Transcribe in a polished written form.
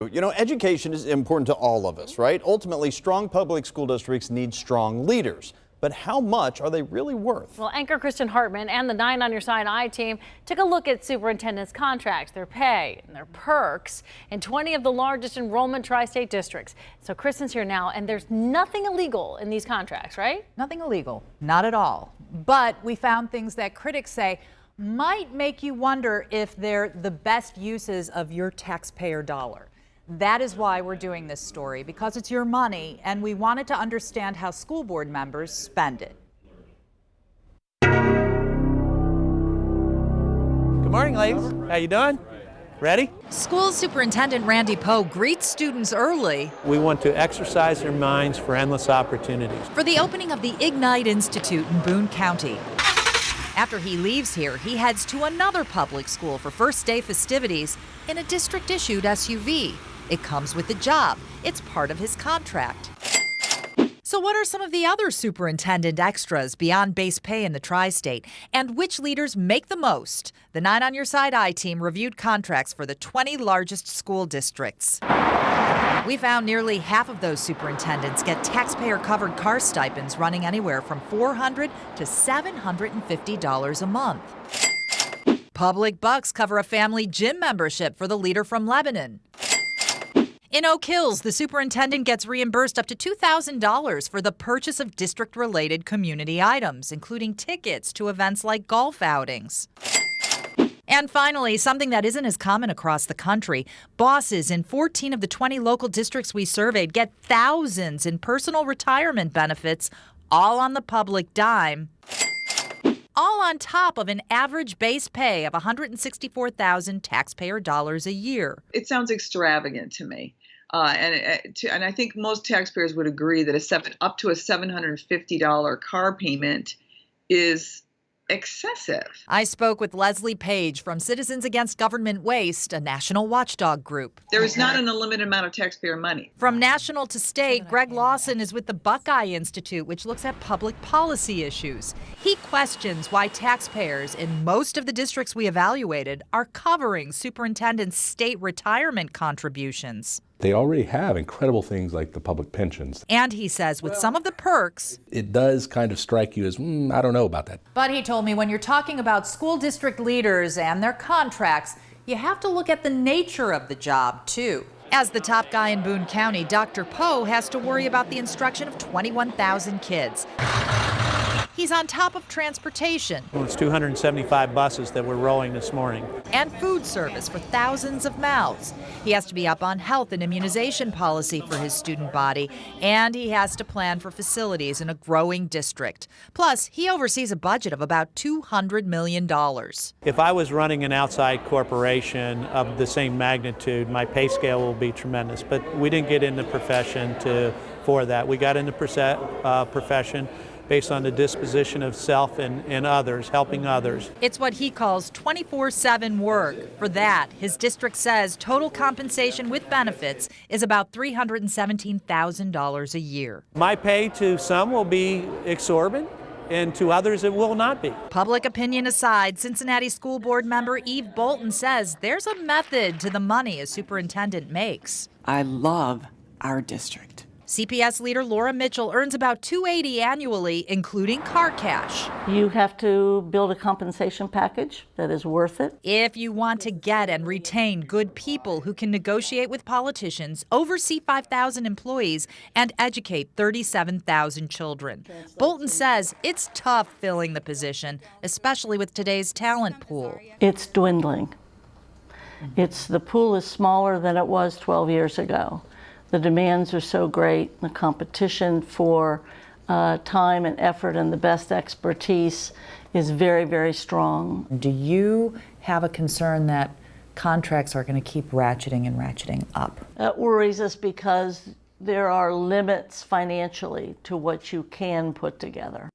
You know, education is important to all of us, right? Ultimately, strong public school districts need strong leaders. But how much are they really worth? Well, anchor Kristen Hartman and the 9 on Your Side I team took a look at superintendents' contracts, their pay, and their perks in 20 of the largest enrollment tri-state districts. So Kristen's here now, and there's nothing illegal in these contracts, right? Nothing illegal, not at all. But we found things that critics say might make you wonder if they're the best uses of your taxpayer dollar. That is why we're doing this story, because it's your money, and we wanted to understand how school board members spend it. Good morning, ladies. How you doing? Ready? School Superintendent Randy Poe greets students early We want to exercise their minds for endless opportunities. for the opening of the Ignite Institute in Boone County. After he leaves here, he heads to another public school for first day festivities in a district-issued SUV. It comes with the job. It's part of his contract. So what are some of the other superintendent extras beyond base pay in the tri-state? And which leaders make the most? The 9 on Your Side I team reviewed contracts for the 20 largest school districts. We found nearly half of those superintendents get taxpayer-covered car stipends running anywhere from $400 to $750 a month. Public bucks cover a family gym membership for the leader from Lebanon. In Oak Hills, the superintendent gets reimbursed up to $2,000 for the purchase of district-related community items, including tickets to events like golf outings. And finally, something that isn't as common across the country, bosses in 14 of the 20 local districts we surveyed get thousands in personal retirement benefits, all on the public dime. All on top of an average base pay of $164,000 taxpayer dollars a year. It sounds extravagant to me. And I think most taxpayers would agree that up to a $750 car payment is excessive. I spoke with Leslie Page from Citizens Against Government Waste, a national watchdog group. There is not an unlimited amount of taxpayer money. From national to state, Greg Lawson is with the Buckeye Institute, which looks at public policy issues. He questions why taxpayers in most of the districts we evaluated are covering superintendents' state retirement contributions. They already have incredible things like the public pensions. And he says with some of the perks, It does kind of strike you as, I don't know about that. but he told me when you're talking about school district leaders and their contracts, you have to look at the nature of the job, too. As the top guy in Boone County, Dr. Poe has to worry about the instruction of 21,000 kids. He's on top of transportation. Well, it's 275 buses that we're rolling this morning. And food service for thousands of mouths. He has to be up on health and immunization policy for his student body, and he has to plan for facilities in a growing district. Plus, he oversees a budget of about $200 million. If I was running an outside corporation of the same magnitude, my pay scale will be tremendous. But we didn't get in the profession for that. We got in the profession based on the disposition of self and others, helping others. It's what he calls 24/7 work. For that, his district says total compensation with benefits is about $317,000 a year. My pay to some will be exorbitant, and to others it will not be. Public opinion aside, Cincinnati School Board member Eve Bolton says there's a method to the money a superintendent makes. I love our district. CPS leader Laura Mitchell earns about $280 annually, including car cash. You have to build a compensation package that is worth it. If you want to get and retain good people who can negotiate with politicians, oversee 5,000 employees, and educate 37,000 children. Bolton says it's tough filling the position, especially with today's talent pool. It's dwindling. The pool is smaller than it was 12 years ago. The demands are so great. The competition for time and effort and the best expertise is very, very strong. Do you have a concern that contracts are going to keep ratcheting and ratcheting up? It worries us because there are limits financially to what you can put together.